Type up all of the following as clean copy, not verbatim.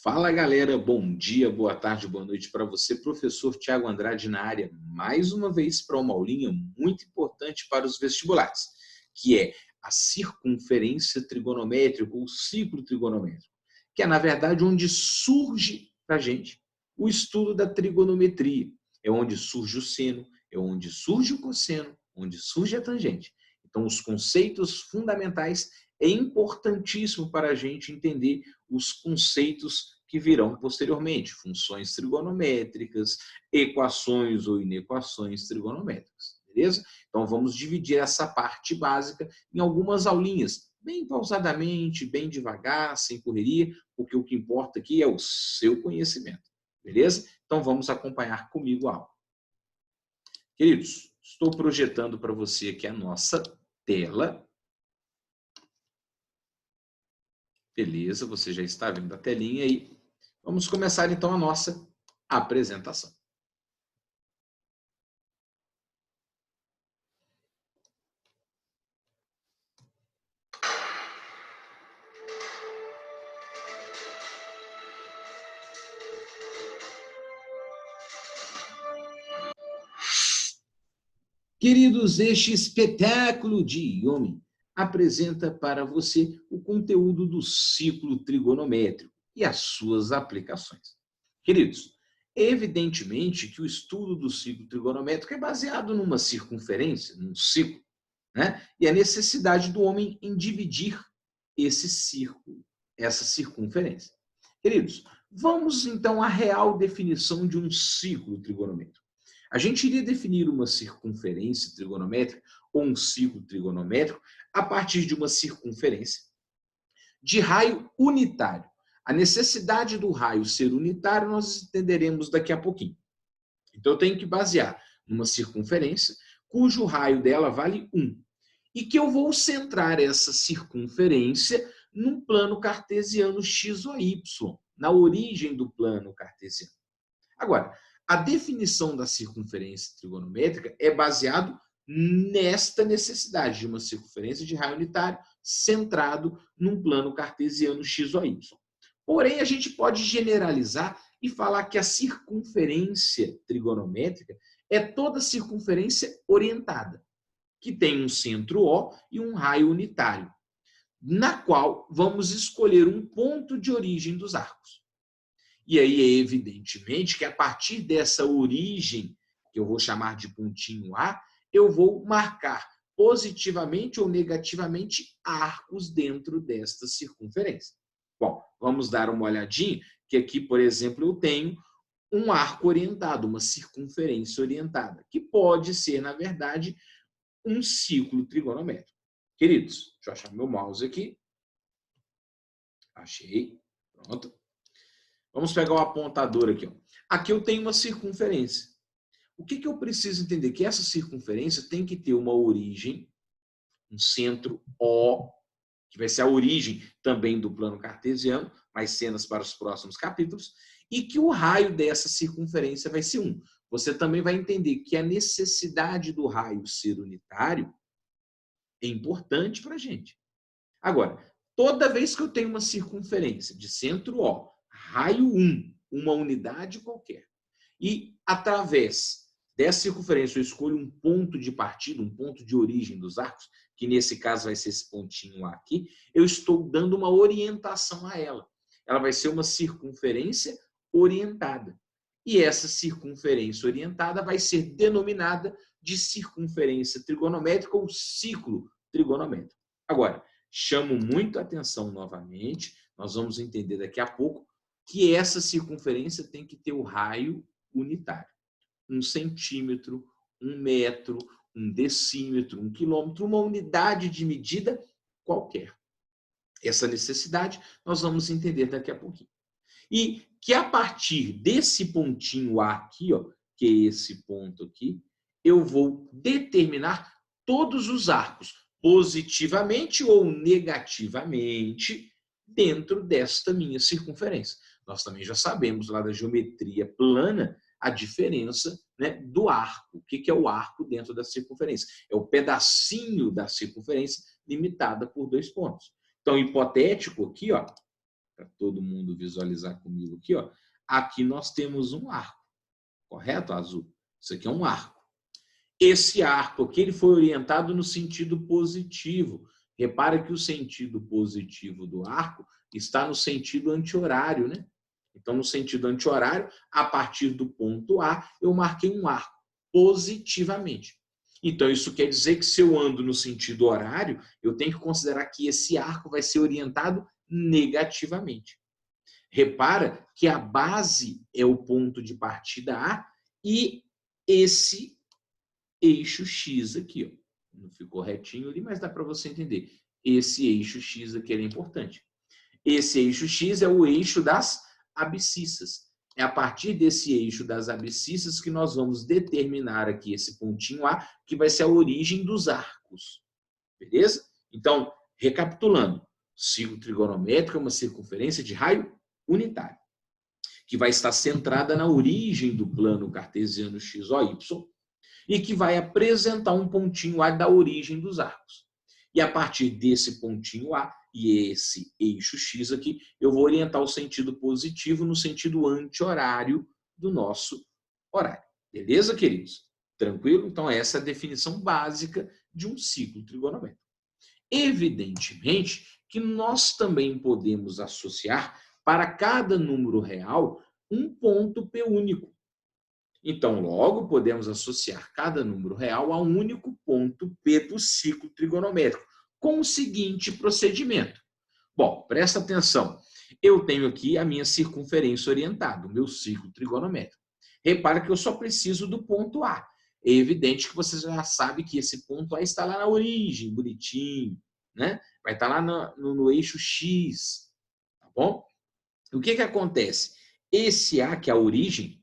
Fala galera, bom dia, boa tarde, boa noite para você, professor Tiago Andrade na área, mais uma vez para uma aulinha muito importante para os vestibulares, que é a circunferência trigonométrica, ou ciclo trigonométrico, que é na verdade onde surge para a gente o estudo da trigonometria, é onde surge o seno, é onde surge o cosseno, onde surge a tangente. Então os conceitos fundamentais é importantíssimo para a gente entender os conceitos que virão posteriormente, funções trigonométricas, equações ou inequações trigonométricas, beleza? Então vamos dividir essa parte básica em algumas aulinhas, bem pausadamente, bem devagar, sem correria, porque o que importa aqui é o seu conhecimento, beleza? Então vamos acompanhar comigo a aula. Queridos, estou projetando para você aqui a nossa tela. Beleza, você já está vendo a telinha aí. Vamos começar então a nossa apresentação. Queridos, este espetáculo de Yomi apresenta para você o conteúdo do ciclo trigonométrico e as suas aplicações. Queridos, evidentemente que o estudo do ciclo trigonométrico é baseado numa circunferência, num ciclo, né? E a necessidade do homem em dividir esse círculo, essa circunferência. Queridos, vamos então à real definição de um ciclo trigonométrico. A gente iria definir uma circunferência trigonométrica ou um ciclo trigonométrico a partir de uma circunferência de raio unitário. A necessidade do raio ser unitário nós entenderemos daqui a pouquinho. Então eu tenho que basear numa circunferência cujo raio dela vale 1 e que eu vou centrar essa circunferência num plano cartesiano x ou y, na origem do plano cartesiano. Agora, a definição da circunferência trigonométrica é baseado nesta necessidade de uma circunferência de raio unitário centrado num plano cartesiano x ou y. Porém, a gente pode generalizar e falar que a circunferência trigonométrica é toda circunferência orientada, que tem um centro O e um raio unitário, na qual vamos escolher um ponto de origem dos arcos. E aí é evidentemente que a partir dessa origem, que eu vou chamar de pontinho A, eu vou marcar positivamente ou negativamente arcos dentro desta circunferência. Bom, vamos dar uma olhadinha, que aqui, por exemplo, eu tenho um arco orientado, uma circunferência orientada, que pode ser, na verdade, um ciclo trigonométrico. Queridos, deixa eu achar meu mouse aqui. Achei. Pronto. Vamos pegar o apontador aqui. Ó. Aqui eu tenho uma circunferência. O que eu preciso entender? Que essa circunferência tem que ter uma origem, um centro O, que vai ser a origem também do plano cartesiano, mais cenas para os próximos capítulos, e que o raio dessa circunferência vai ser 1. Você também vai entender que a necessidade do raio ser unitário é importante para a gente. Agora, toda vez que eu tenho uma circunferência de centro O, raio 1, uma unidade qualquer, e através dessa circunferência eu escolho um ponto de partida, um ponto de origem dos arcos, que nesse caso vai ser esse pontinho aqui, eu estou dando uma orientação a ela. Ela vai ser uma circunferência orientada. E essa circunferência orientada vai ser denominada de circunferência trigonométrica ou ciclo trigonométrico. Agora, chamo muito a atenção novamente, nós vamos entender daqui a pouco, que essa circunferência tem que ter o raio unitário. 1 centímetro, 1 metro, 1 decímetro, 1 quilômetro, uma unidade de medida qualquer. Essa necessidade nós vamos entender daqui a pouquinho. E que a partir desse pontinho A aqui, ó, que é esse ponto aqui, eu vou determinar todos os arcos, positivamente ou negativamente, dentro desta minha circunferência. Nós também já sabemos lá da geometria plana a diferença, né, do arco. O que é o arco dentro da circunferência? É o pedacinho da circunferência limitada por 2 pontos. Então, hipotético aqui, ó, para todo mundo visualizar comigo aqui, ó. Aqui nós temos um arco, correto, azul? Isso aqui é um arco. Esse arco aqui ele foi orientado no sentido positivo. Repara que o sentido positivo do arco está no sentido anti-horário, né? Então, no sentido anti-horário, a partir do ponto A, eu marquei um arco positivamente. Então, isso quer dizer que se eu ando no sentido horário, eu tenho que considerar que esse arco vai ser orientado negativamente. Repara que a base é o ponto de partida A e esse eixo X aqui, ó. Não ficou retinho ali, mas dá para você entender. Esse eixo X aqui é importante. Esse eixo X é o eixo das abscissas. É a partir desse eixo das abscissas que nós vamos determinar aqui esse pontinho A, que vai ser a origem dos arcos. Beleza? Então, recapitulando, círculo trigonométrico é uma circunferência de raio unitário, que vai estar centrada na origem do plano cartesiano x, o, y, e que vai apresentar um pontinho A da origem dos arcos. E a partir desse pontinho A e esse eixo X aqui, eu vou orientar o sentido positivo no sentido anti-horário do nosso horário. Beleza, queridos? Tranquilo? Então, essa é a definição básica de um ciclo trigonométrico. Evidentemente que nós também podemos associar para cada número real um ponto P único. Então, logo, podemos associar cada número real a um único ponto P do ciclo trigonométrico, com o seguinte procedimento. Bom, presta atenção. Eu tenho aqui a minha circunferência orientada, o meu ciclo trigonométrico. Repara que eu só preciso do ponto A. É evidente que você já sabe que esse ponto A está lá na origem, bonitinho, né? Vai estar lá no eixo X, tá bom? O que acontece? Esse A, que é a origem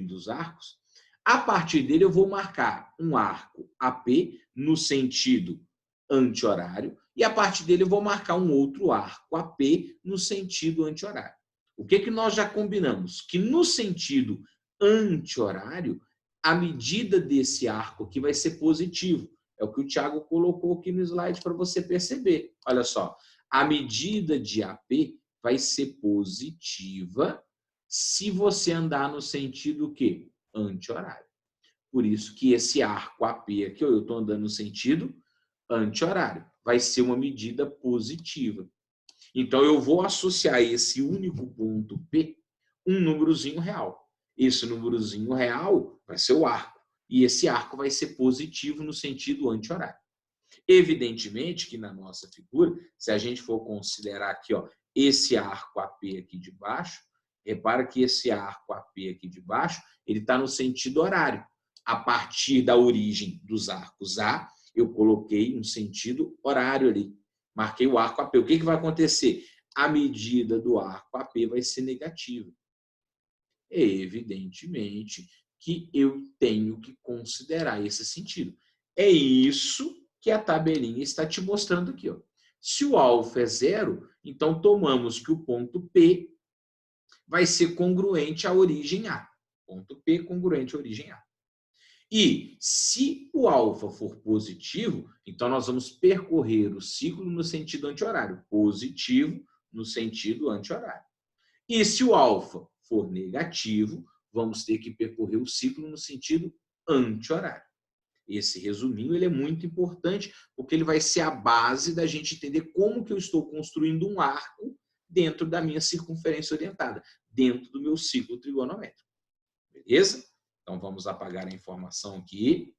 dos arcos, a partir dele eu vou marcar um arco AP no sentido anti-horário e a partir dele eu vou marcar um outro arco AP no sentido anti-horário. O que nós já combinamos? Que no sentido anti-horário, a medida desse arco aqui vai ser positivo. É o que o Thiago colocou aqui no slide para você perceber. Olha só, a medida de AP vai ser positiva se você andar no sentido o quê? Anti-horário. Por isso que esse arco AP aqui, eu estou andando no sentido anti-horário. Vai ser uma medida positiva. Então, eu vou associar esse único ponto P um númerozinho real. Esse númerozinho real vai ser o arco. E esse arco vai ser positivo no sentido anti-horário. Evidentemente que na nossa figura, se a gente for considerar aqui, ó, esse arco AP aqui de baixo, repara que esse arco AP aqui de baixo, ele está no sentido horário. A partir da origem dos arcos A, eu coloquei um sentido horário ali. Marquei o arco AP. O que vai acontecer? A medida do arco AP vai ser negativa. Evidentemente que eu tenho que considerar esse sentido. É isso que a tabelinha está te mostrando aqui, ó. Se o alfa é zero, então tomamos que o ponto P vai ser congruente à origem A. Ponto P congruente à origem A. E se o alfa for positivo, então nós vamos percorrer o ciclo no sentido anti-horário. Positivo no sentido anti-horário. E se o alfa for negativo, vamos ter que percorrer o ciclo no sentido anti-horário. Esse resuminho ele é muito importante, porque ele vai ser a base da gente entender como que eu estou construindo um arco dentro da minha circunferência orientada, dentro do meu ciclo trigonométrico. Beleza? Então, vamos apagar a informação aqui.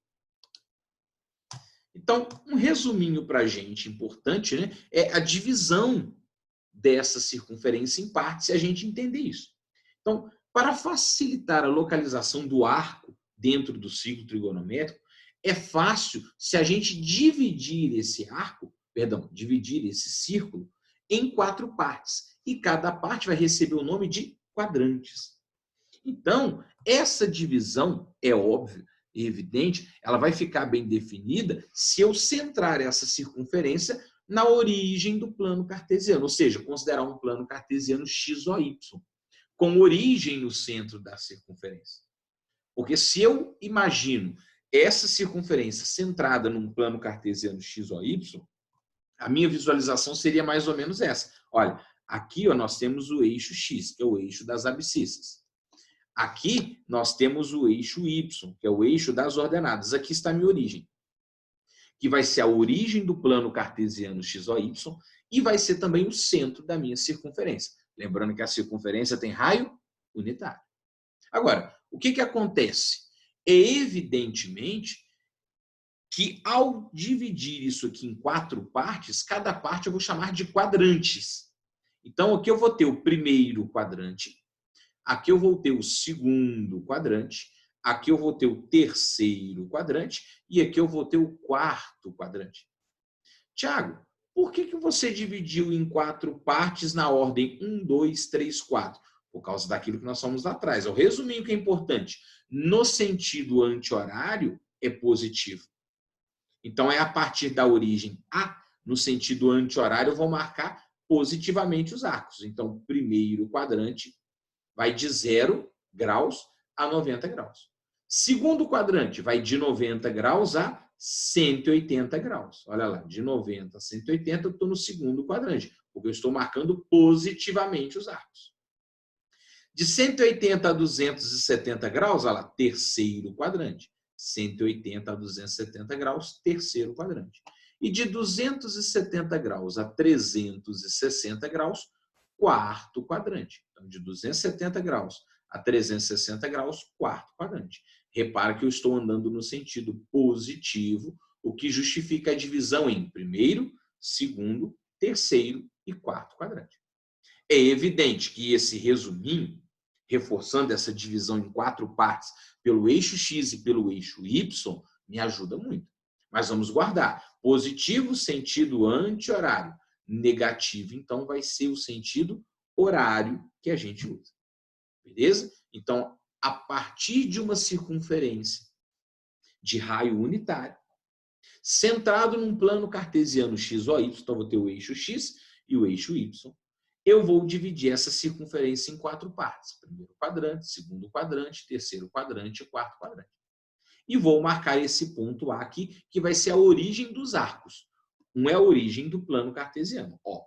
Então, um resuminho para a gente importante, né, é a divisão dessa circunferência em partes, se a gente entender isso. Então, para facilitar a localização do arco dentro do ciclo trigonométrico, é fácil se a gente dividir esse círculo em 4 partes. E cada parte vai receber o nome de quadrantes. Então, essa divisão, é óbvio, é evidente, ela vai ficar bem definida se eu centrar essa circunferência na origem do plano cartesiano, ou seja, considerar um plano cartesiano x ou y, com origem no centro da circunferência. Porque se eu imagino essa circunferência centrada num plano cartesiano x ou y, a minha visualização seria mais ou menos essa. Olha, Aqui, ó, nós temos o eixo X, que é o eixo das abscissas. Aqui, nós temos o eixo Y, que é o eixo das ordenadas. Aqui está a minha origem, que vai ser a origem do plano cartesiano XOY e vai ser também o centro da minha circunferência. Lembrando que a circunferência tem raio unitário. Agora, o que acontece? É evidentemente que ao dividir isso aqui em 4 partes, cada parte eu vou chamar de quadrantes. Então, aqui eu vou ter o primeiro quadrante, aqui eu vou ter o segundo quadrante, aqui eu vou ter o terceiro quadrante e aqui eu vou ter o quarto quadrante. Tiago, por que você dividiu em 4 partes na ordem 1, 2, 3, 4? Por causa daquilo que nós falamos lá atrás. O resuminho que é importante. No sentido anti-horário, é positivo. Então, é a partir da origem A, no sentido anti-horário, eu vou marcar positivamente os arcos. Então, o primeiro quadrante vai de 0 graus a 90 graus. Segundo quadrante vai de 90 graus a 180 graus. Olha lá, de 90 a 180 eu estou no segundo quadrante, porque eu estou marcando positivamente os arcos. De 180 a 270 graus, olha lá, terceiro quadrante. 180 a 270 graus, terceiro quadrante. E de 270 graus a 360 graus, quarto quadrante. Então, de 270 graus a 360 graus, quarto quadrante. Repara que eu estou andando no sentido positivo, o que justifica a divisão em primeiro, segundo, terceiro e quarto quadrante. É evidente que esse resuminho, reforçando essa divisão em 4 partes pelo eixo X e pelo eixo Y, me ajuda muito. Mas vamos guardar. Positivo, sentido anti-horário. Negativo, então, vai ser o sentido horário que a gente usa. Beleza? Então, a partir de uma circunferência de raio unitário, centrado num plano cartesiano x ou y, então vou ter o eixo X e o eixo Y, eu vou dividir essa circunferência em 4 partes. Primeiro quadrante, segundo quadrante, terceiro quadrante e quarto quadrante. E vou marcar esse ponto A aqui, que vai ser a origem dos arcos. Um é a origem do plano cartesiano, ó,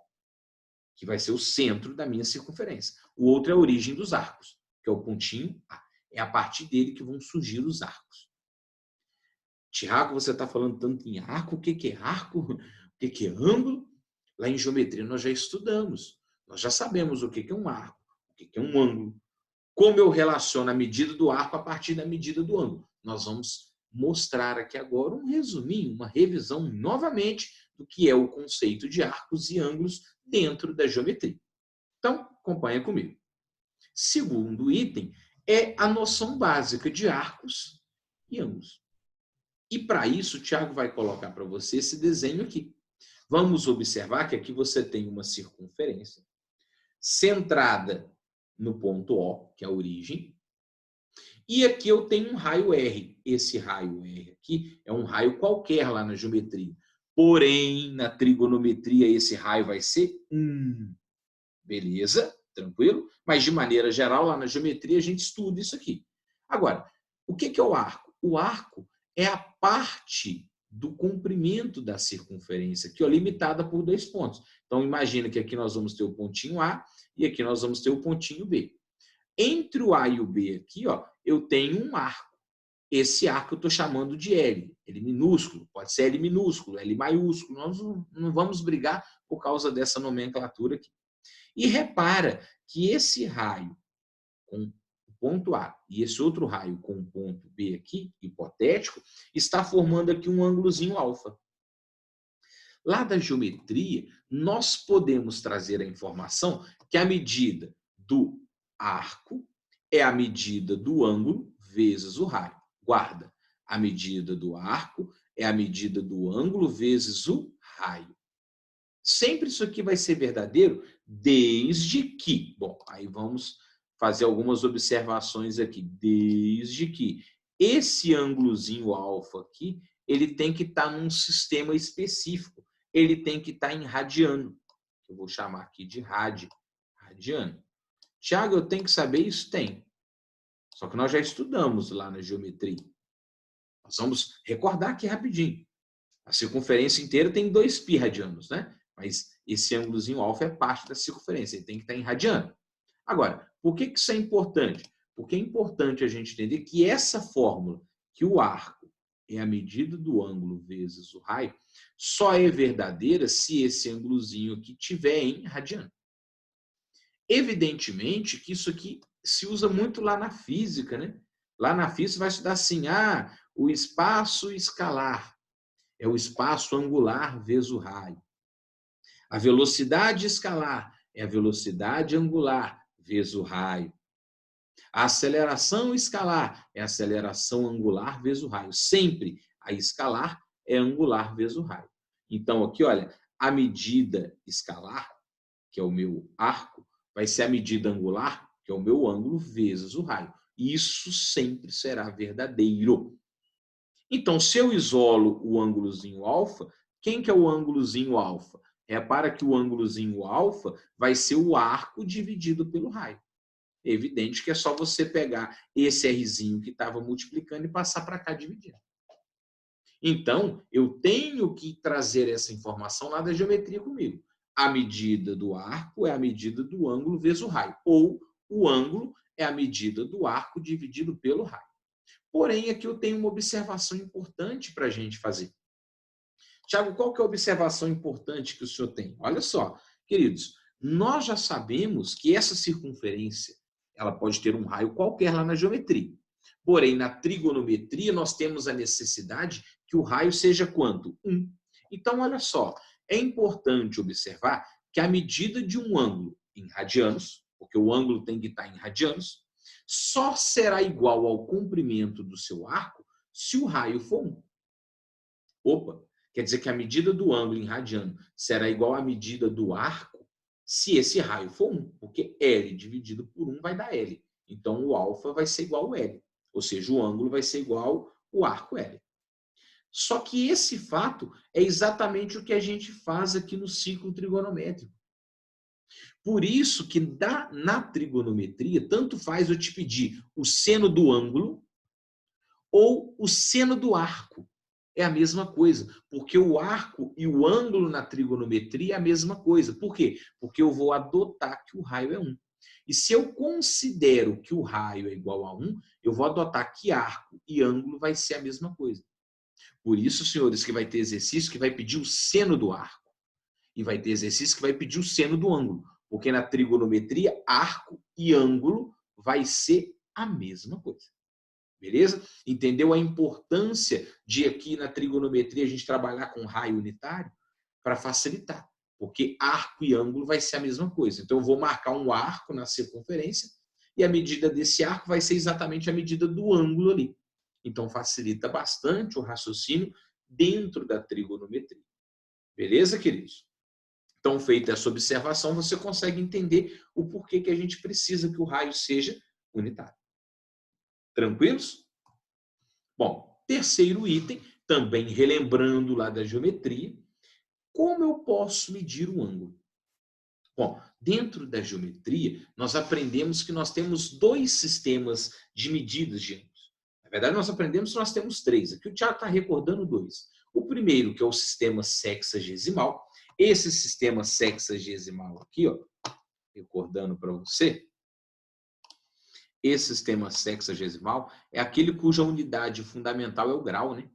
que vai ser o centro da minha circunferência. O outro é a origem dos arcos, que é o pontinho A. É a partir dele que vão surgir os arcos. Tiago, você está falando tanto em arco, o que é arco? O que é ângulo? Lá em geometria nós já estudamos. Nós já sabemos o que é um arco, o que é um ângulo, como eu relaciono a medida do arco a partir da medida do ângulo. Nós vamos mostrar aqui agora um resuminho, uma revisão novamente do que é o conceito de arcos e ângulos dentro da geometria. Então, acompanha comigo. Segundo item é a noção básica de arcos e ângulos. E para isso, o Tiago vai colocar para você esse desenho aqui. Vamos observar que aqui você tem uma circunferência centrada no ponto O, que é a origem, e aqui eu tenho um raio R. Esse raio R aqui é um raio qualquer lá na geometria. Porém, na trigonometria, esse raio vai ser 1. Beleza? Tranquilo? Mas, de maneira geral, lá na geometria, a gente estuda isso aqui. Agora, o que é o arco? O arco é a parte do comprimento da circunferência, que é limitada por 2 pontos. Então, imagina que aqui nós vamos ter o pontinho A e aqui nós vamos ter o pontinho B. Entre o A e o B aqui, ó, eu tenho um arco. Esse arco eu estou chamando de L. L minúsculo, pode ser L minúsculo, L maiúsculo. Nós não vamos brigar por causa dessa nomenclatura aqui. E repara que esse raio com o ponto A e esse outro raio com o ponto B aqui, hipotético, está formando aqui um ângulozinho alfa. Lá da geometria, nós podemos trazer a informação que a medida do arco é a medida do ângulo vezes o raio. Guarda, a medida do arco é a medida do ângulo vezes o raio. Sempre isso aqui vai ser verdadeiro, desde que... Bom, aí vamos fazer algumas observações aqui. Desde que esse ângulozinho alfa aqui, ele tem que estar num sistema específico. Ele tem que estar em radiano. Eu vou chamar aqui de radiano. Tiago, eu tenho que saber isso? Tem. Só que nós já estudamos lá na geometria. Nós vamos recordar aqui rapidinho. A circunferência inteira tem 2π radianos, né? Mas esse ângulozinho alfa é parte da circunferência, ele tem que estar em radiano. Agora, por que isso é importante? Porque é importante a gente entender que essa fórmula, que o arco é a medida do ângulo vezes o raio, só é verdadeira se esse ângulozinho aqui estiver em radiano. Evidentemente que isso aqui se usa muito lá na física, né? Lá na física vai estudar assim, o espaço escalar é o espaço angular vezes o raio. A velocidade escalar é a velocidade angular vezes o raio. A aceleração escalar é a aceleração angular vezes o raio. Sempre a escalar é angular vezes o raio. Então, aqui, olha, a medida escalar, que é o meu arco, vai ser a medida angular, que é o meu ângulo, vezes o raio. Isso sempre será verdadeiro. Então, se eu isolo o ângulozinho alfa, quem que é o ângulozinho alfa? Repara que o ângulozinho alfa vai ser o arco dividido pelo raio. É evidente que é só você pegar esse Rzinho que estava multiplicando e passar para cá dividindo. Então, eu tenho que trazer essa informação lá da geometria comigo. A medida do arco é a medida do ângulo vezes o raio. Ou o ângulo é a medida do arco dividido pelo raio. Porém, aqui eu tenho uma observação importante para a gente fazer. Tiago, qual que é a observação importante que o senhor tem? Olha só, queridos, nós já sabemos que essa circunferência ela pode ter um raio qualquer lá na geometria. Porém, na trigonometria, nós temos a necessidade que o raio seja quanto? 1. Então, olha só, é importante observar que a medida de um ângulo em radianos, porque o ângulo tem que estar em radianos, só será igual ao comprimento do seu arco se o raio for 1. Opa, quer dizer que a medida do ângulo em radiano será igual à medida do arco se esse raio for 1, porque L dividido por 1 vai dar L. Então, o alfa vai ser igual ao L, ou seja, o ângulo vai ser igual ao arco L. Só que esse fato é exatamente o que a gente faz aqui no ciclo trigonométrico. Por isso que na trigonometria, tanto faz eu te pedir o seno do ângulo ou o seno do arco. É a mesma coisa, porque o arco e o ângulo na trigonometria é a mesma coisa. Por quê? Porque eu vou adotar que o raio é 1. E se eu considero que o raio é igual a 1, eu vou adotar que arco e ângulo vai ser a mesma coisa. Por isso, senhores, que vai ter exercício que vai pedir o seno do arco. E vai ter exercício que vai pedir o seno do ângulo. Porque na trigonometria, arco e ângulo vai ser a mesma coisa. Beleza? Entendeu a importância de aqui na trigonometria a gente trabalhar com raio unitário para facilitar, porque arco e ângulo vai ser a mesma coisa. Então eu vou marcar um arco na circunferência e a medida desse arco vai ser exatamente a medida do ângulo ali. Então facilita bastante o raciocínio dentro da trigonometria. Beleza, queridos? Então, feita essa observação, você consegue entender o porquê que a gente precisa que o raio seja unitário. Tranquilos? Bom, terceiro item, também relembrando lá da geometria, como eu posso medir o ângulo? Bom, dentro da geometria, nós aprendemos que nós temos dois sistemas de medidas de ângulos. Na verdade, nós aprendemos que nós temos três. Aqui o Tiago está recordando dois. O primeiro, que é o sistema sexagesimal. Esse sistema sexagesimal aqui, ó, recordando para você, esse sistema sexagesimal é aquele cuja unidade fundamental é o grau, né?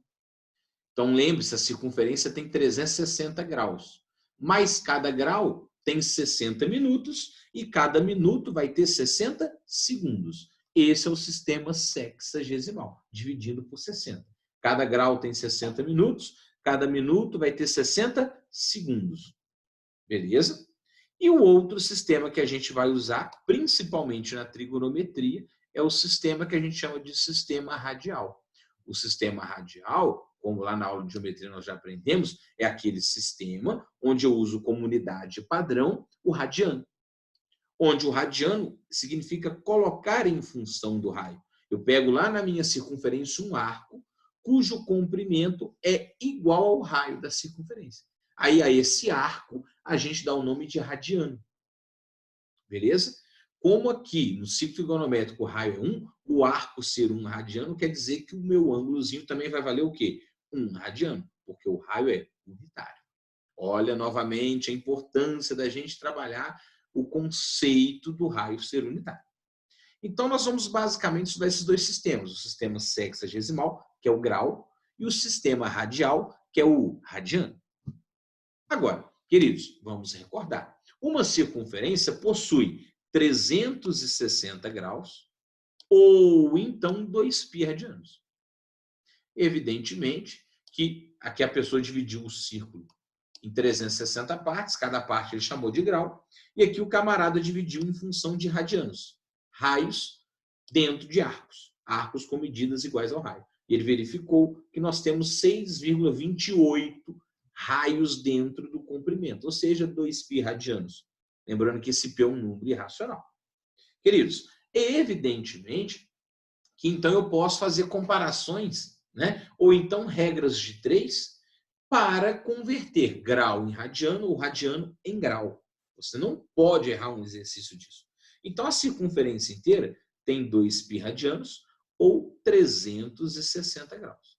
Então, lembre-se, a circunferência tem 360 graus. Mas cada grau tem 60 minutos e cada minuto vai ter 60 segundos. Esse é o sistema sexagesimal, dividido por 60. Cada grau tem 60 minutos, cada minuto vai ter 60 segundos. Beleza? E o outro sistema que a gente vai usar, principalmente na trigonometria, é o sistema que a gente chama de sistema radial. O sistema radial, como lá na aula de geometria nós já aprendemos, é aquele sistema onde eu uso como unidade padrão o radiano. Onde o radiano significa colocar em função do raio. Eu pego lá na minha circunferência um arco, cujo comprimento é igual ao raio da circunferência. Aí, a esse arco, a gente dá o nome de radiano. Beleza? Como aqui no ciclo trigonométrico o raio é 1, o arco ser 1 radiano quer dizer que o meu ângulozinho também vai valer o quê? 1 radiano, porque o raio é unitário. Olha novamente a importância da gente trabalhar o conceito do raio ser unitário. Então, nós vamos basicamente estudar esses dois sistemas, o sistema sexagesimal, que é o grau, e o sistema radial, que é o radiano. Agora, queridos, vamos recordar. Uma circunferência possui 360 graus ou então 2π radianos. Evidentemente que aqui a pessoa dividiu o círculo em 360 partes, cada parte ele chamou de grau, e aqui o camarada dividiu em função de radianos, raios dentro de arcos, arcos com medidas iguais ao raio. E ele verificou que nós temos 6,28 raios dentro do comprimento, ou seja, 2π radianos. Lembrando que esse π é um número irracional. Queridos, evidentemente que então eu posso fazer comparações, né? Ou então regras de 3 para converter grau em radiano ou radiano em grau. Você não pode errar um exercício disso. Então, a circunferência inteira tem 2π radianos ou 360 graus.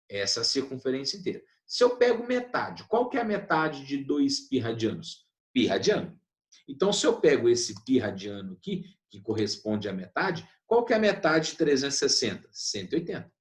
Essa é a circunferência inteira. Se eu pego metade, qual que é a metade de 2π radianos? Π radiano. Então, se eu pego esse π radiano aqui, que corresponde à metade, qual que é a metade de 360? 180.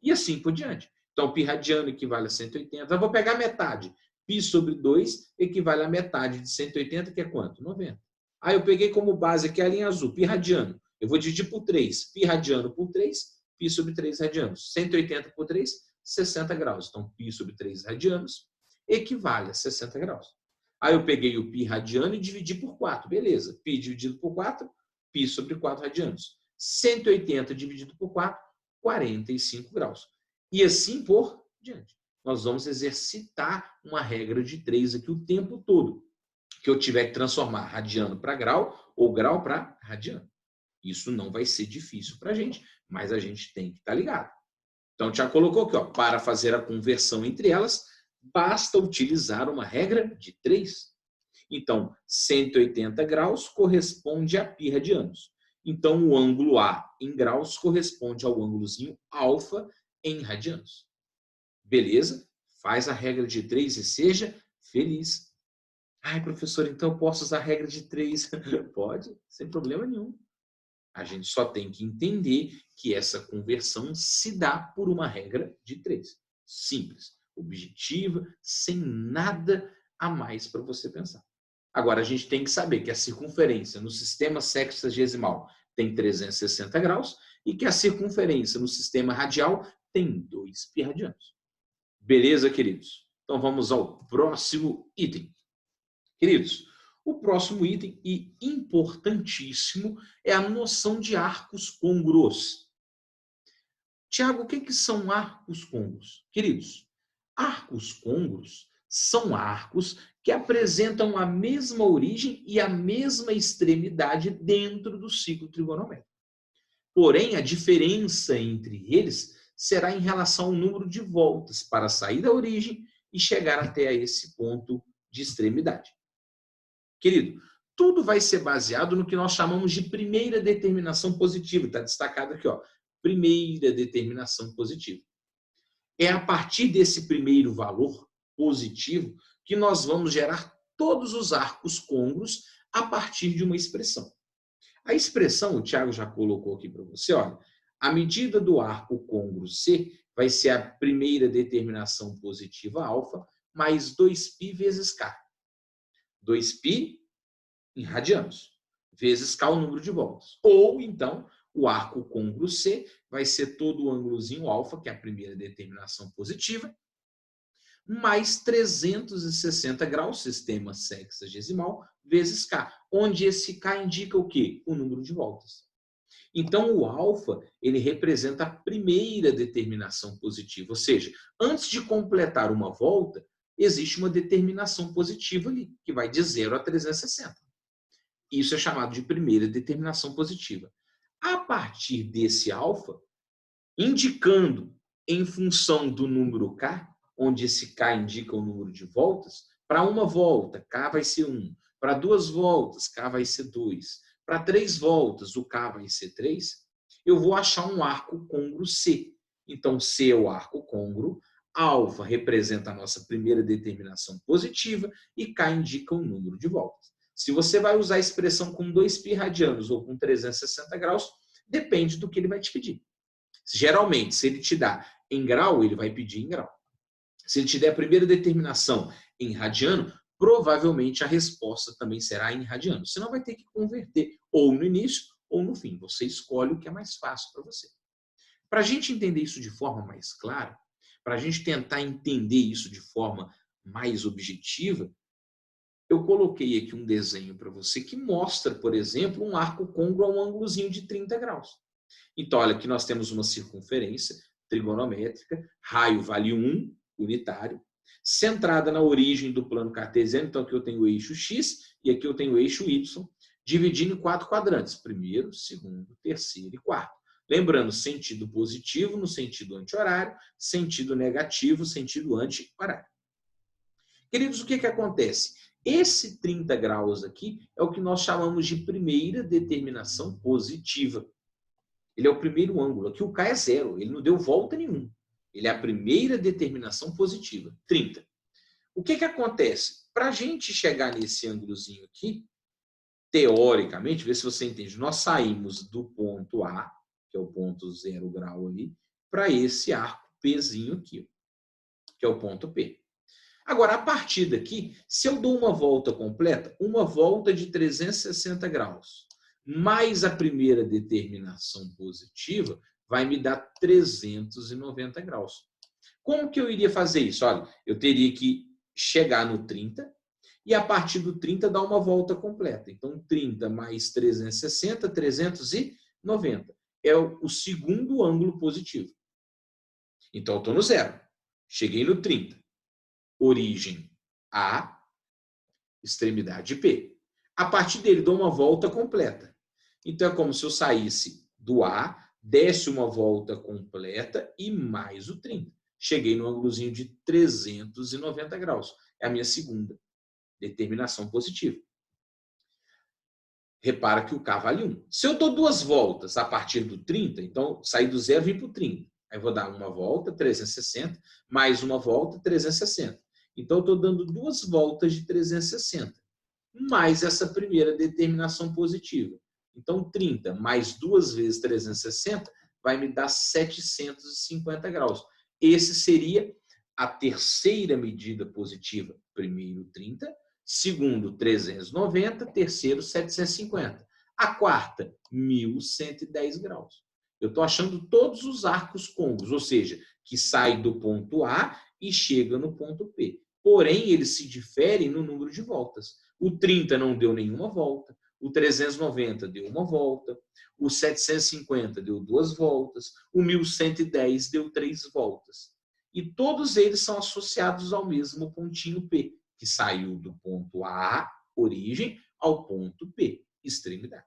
E assim por diante. Então, π radiano equivale a 180. Eu vou pegar a metade. Π sobre 2 equivale a metade de 180, que é quanto? 90. Aí eu peguei como base aqui a linha azul, π radiano. Eu vou dividir por 3. Π radiano por 3, π sobre 3 radianos. 180 por 3, 60 graus. Então, π sobre 3 radianos equivale a 60 graus. Aí eu peguei o π radiano e dividi por 4. Beleza. Π dividido por 4, π sobre 4 radianos. 180 dividido por 4, 45 graus. E assim por diante. Nós vamos exercitar uma regra de 3 aqui o tempo todo. Que eu tiver que transformar radiano para grau ou grau para radiano. Isso não vai ser difícil para a gente, mas a gente tem que estar ligado. Então, já colocou aqui, ó, para fazer a conversão entre elas, basta utilizar uma regra de 3. Então, 180 graus corresponde a π radianos. Então, o ângulo A em graus corresponde ao ângulozinho alfa em radianos. Beleza? Faz a regra de 3 e seja feliz. Ai, professor, então eu posso usar a regra de 3? Pode, sem problema nenhum. A gente só tem que entender que essa conversão se dá por uma regra de 3. Simples, objetiva, sem nada a mais para você pensar. Agora, a gente tem que saber que a circunferência no sistema sexagesimal tem 360 graus e que a circunferência no sistema radial tem 2π radianos. Beleza, queridos? Então, vamos ao próximo item. Queridos, o próximo item, e importantíssimo, é a noção de arcos côngruos. Tiago, o que são arcos côngruos? Queridos, arcos côngruos são arcos que apresentam a mesma origem e a mesma extremidade dentro do ciclo trigonométrico. Porém, a diferença entre eles será em relação ao número de voltas para sair da origem e chegar até esse ponto de extremidade. Querido, tudo vai ser baseado no que nós chamamos de primeira determinação positiva. Está destacado aqui, ó. Primeira determinação positiva. É a partir desse primeiro valor positivo que nós vamos gerar todos os arcos côngruos a partir de uma expressão. A expressão, o Tiago já colocou aqui para você, olha, a medida do arco côngruo C vai ser a primeira determinação positiva alfa mais 2π vezes K. 2π em radianos, vezes K o número de voltas. Ou, então, o arco côngruo C vai ser todo o ângulozinho alfa, que é a primeira determinação positiva, mais 360 graus, sistema sexagesimal, vezes K, onde esse K indica o quê? O número de voltas. Então, o alfa, ele representa a primeira determinação positiva, ou seja, antes de completar uma volta, existe uma determinação positiva ali, que vai de 0 a 360. Isso é chamado de primeira determinação positiva. A partir desse alfa, indicando em função do número K, onde esse K indica o número de voltas, para uma volta, K vai ser 1. Para 2 voltas, K vai ser 2. Para 3 voltas, o K vai ser 3. Eu vou achar um arco côngruo C. Então, C é o arco côngruo, alfa representa a nossa primeira determinação positiva e K indica o número de voltas. Se você vai usar a expressão com 2π radianos ou com 360 graus, depende do que ele vai te pedir. Geralmente, se ele te dá em grau, ele vai pedir em grau. Se ele te der a primeira determinação em radiano, provavelmente a resposta também será em radiano. Você não vai ter que converter ou no início ou no fim. Você escolhe o que é mais fácil para você. Para a gente entender isso de forma mais clara, para a gente tentar entender isso de forma mais objetiva, eu coloquei aqui um desenho para você que mostra, por exemplo, um arco côngruo a um ângulozinho de 30 graus. Então, olha, aqui nós temos uma circunferência trigonométrica, raio vale 1, unitário, centrada na origem do plano cartesiano. Então, aqui eu tenho o eixo X e aqui eu tenho o eixo Y, dividindo em 4 quadrantes, primeiro, segundo, terceiro e quarto. Lembrando, sentido positivo no sentido anti-horário, sentido negativo, sentido anti-horário. Queridos, o que acontece? Esse 30 graus aqui é o que nós chamamos de primeira determinação positiva. Ele é o primeiro ângulo. Aqui o K é 0, ele não deu volta nenhuma. Ele é a primeira determinação positiva, 30. O que acontece? Para a gente chegar nesse ângulozinho aqui, teoricamente, vê se você entende, nós saímos do ponto A, que é o ponto 0 grau ali, para esse arco Pzinho aqui, que é o ponto P. Agora, a partir daqui, se eu dou uma volta completa, uma volta de 360 graus, mais a primeira determinação positiva, vai me dar 390 graus. Como que eu iria fazer isso? Olha, eu teria que chegar no 30 e, a partir do 30, dar uma volta completa. Então, 30 mais 360, 390. É o segundo ângulo positivo. Então, eu estou no 0. Cheguei no 30. Origem A, extremidade P. A partir dele, dou uma volta completa. Então, é como se eu saísse do A, desse uma volta completa e mais o 30. Cheguei no ângulozinho de 390 graus. É a minha segunda determinação positiva. Repara que o K vale 1. Se eu dou 2 voltas a partir do 30, então, sair do 0 e vir para o 30. Aí vou dar uma volta, 360, mais uma volta, 360. Então, eu estou dando 2 voltas de 360, mais essa primeira determinação positiva. Então, 30 mais 2 vezes 360 vai me dar 750 graus. Esse seria a terceira medida positiva. Primeiro, 30. Segundo, 390. Terceiro, 750. A quarta, 1110 graus. Eu estou achando todos os arcos côngruos, ou seja, que sai do ponto A e chega no ponto P. Porém, eles se diferem no número de voltas. O 30 não deu nenhuma volta, o 390 deu uma volta, o 750 deu 2 voltas, o 1110 deu 3 voltas. E todos eles são associados ao mesmo pontinho P, que saiu do ponto A, origem, ao ponto P, extremidade.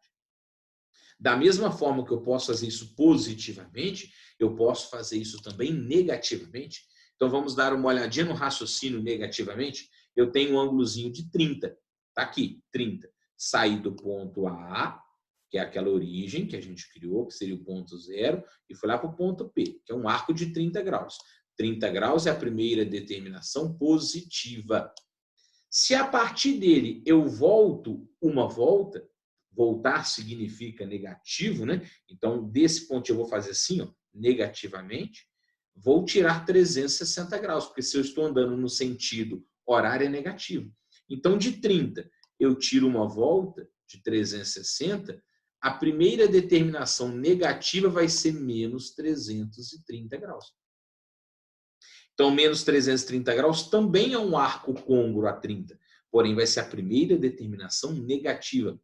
Da mesma forma que eu posso fazer isso positivamente, eu posso fazer isso também negativamente. Então, vamos dar uma olhadinha no raciocínio negativamente. Eu tenho um ângulozinho de 30. Está aqui, 30. Saí do ponto A, que é aquela origem que a gente criou, que seria o ponto 0, e fui lá para o ponto P, que é um arco de 30 graus. 30 graus é a primeira determinação positiva. Se a partir dele eu volto uma volta, voltar significa negativo, né? Então, desse ponto eu vou fazer assim, ó, negativamente, vou tirar 360 graus, porque se eu estou andando no sentido horário é negativo. Então, de 30, eu tiro uma volta de 360, a primeira determinação negativa vai ser menos 330 graus. Então, menos 330 graus também é um arco côngruo a 30, porém vai ser a primeira determinação negativa.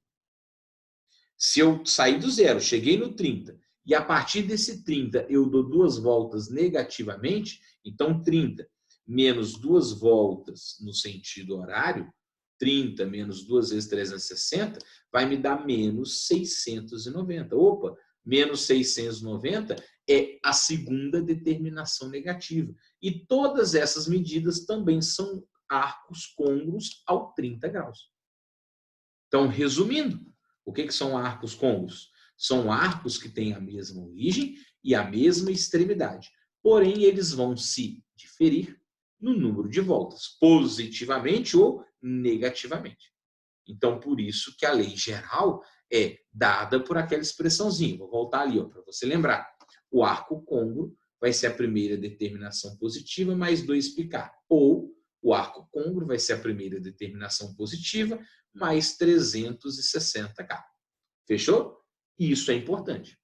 Se eu sair do 0, cheguei no 30, e a partir desse 30 eu dou 2 voltas negativamente, então 30 menos 2 voltas no sentido horário, 30 menos 2 vezes 360, vai me dar menos 690. Opa, menos 690 é a segunda determinação negativa. E todas essas medidas também são arcos côngruos ao 30 graus. Então, resumindo, o que são arcos côngruos? São arcos que têm a mesma origem e a mesma extremidade. Porém, eles vão se diferir no número de voltas, positivamente ou negativamente. Então, por isso que a lei geral é dada por aquela expressãozinha. Vou voltar ali para você lembrar. O arco côngruo vai ser a primeira determinação positiva mais 2πk. Ou o arco côngruo vai ser a primeira determinação positiva mais 360k. Fechou? E isso é importante.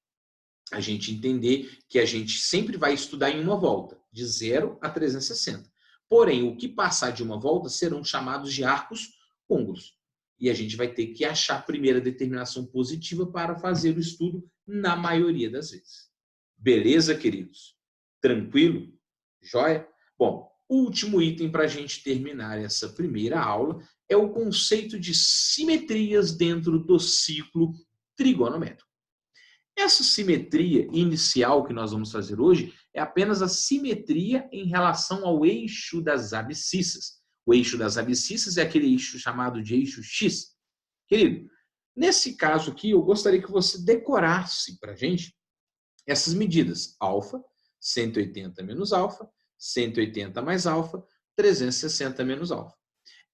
A gente entender que a gente sempre vai estudar em uma volta, de 0 a 360. Porém, o que passar de uma volta serão chamados de arcos côngruos. E a gente vai ter que achar a primeira determinação positiva para fazer o estudo na maioria das vezes. Beleza, queridos? Tranquilo? Joia? Bom, o último item para a gente terminar essa primeira aula é o conceito de simetrias dentro do ciclo trigonométrico. Essa simetria inicial que nós vamos fazer hoje é apenas a simetria em relação ao eixo das abscissas. O eixo das abscissas é aquele eixo chamado de eixo X. Querido, nesse caso aqui, eu gostaria que você decorasse para a gente essas medidas. Alfa, 180 menos alfa, 180 mais alfa, 360 menos alfa.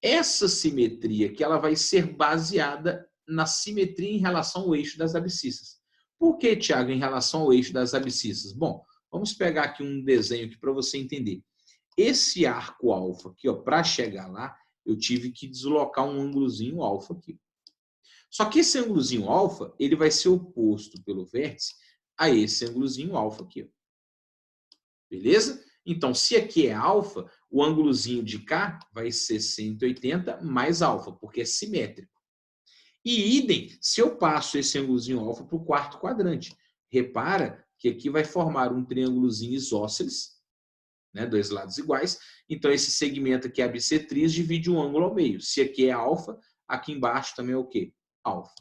Essa simetria que ela vai ser baseada na simetria em relação ao eixo das abscissas. Por que, Tiago, em relação ao eixo das abscissas? Bom, vamos pegar aqui um desenho aqui para você entender. Esse arco alfa aqui, para chegar lá, eu tive que deslocar um ângulozinho alfa aqui. Só que esse ângulozinho alfa, ele vai ser oposto pelo vértice a esse ângulozinho alfa aqui. Beleza? Então, se aqui é alfa, o ângulozinho de cá vai ser 180 mais alfa, porque é simétrico. E idem, se eu passo esse ângulozinho alfa para o quarto quadrante. Repara que aqui vai formar um triângulozinho isósceles, né, dois lados iguais. Então, esse segmento aqui é a bissetriz, divide um ângulo ao meio. Se aqui é alfa, aqui embaixo também é o quê? Alfa.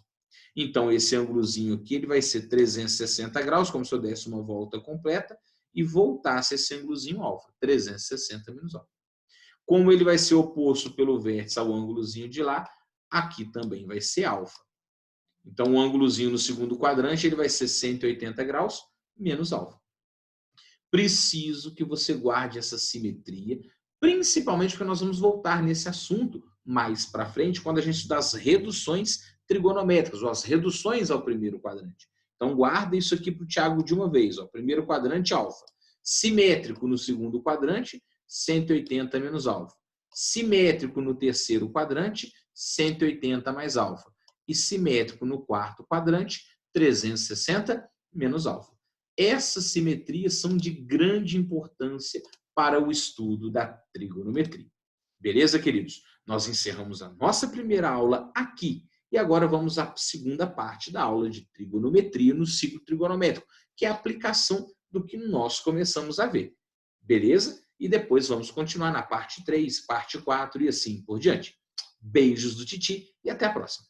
Então, esse ângulozinho aqui ele vai ser 360 graus, como se eu desse uma volta completa, e voltasse esse ângulozinho alfa, 360 menos alfa. Como ele vai ser oposto pelo vértice ao ângulozinho de lá, aqui também vai ser alfa. Então, o ângulozinho no segundo quadrante ele vai ser 180 graus menos alfa. Preciso que você guarde essa simetria, principalmente porque nós vamos voltar nesse assunto mais para frente, quando a gente estudar as reduções trigonométricas, ou as reduções ao primeiro quadrante. Então, guarda isso aqui para o Tiago de uma vez. Primeiro quadrante, alfa. Simétrico no segundo quadrante, 180 menos alfa. Simétrico no terceiro quadrante, 180 mais alfa. E simétrico no quarto quadrante, 360 menos alfa. Essas simetrias são de grande importância para o estudo da trigonometria. Beleza, queridos? Nós encerramos a nossa primeira aula aqui. E agora vamos à segunda parte da aula de trigonometria no ciclo trigonométrico, que é a aplicação do que nós começamos a ver. Beleza? E depois vamos continuar na parte 3, parte 4 e assim por diante. Beijos do Titi e até a próxima.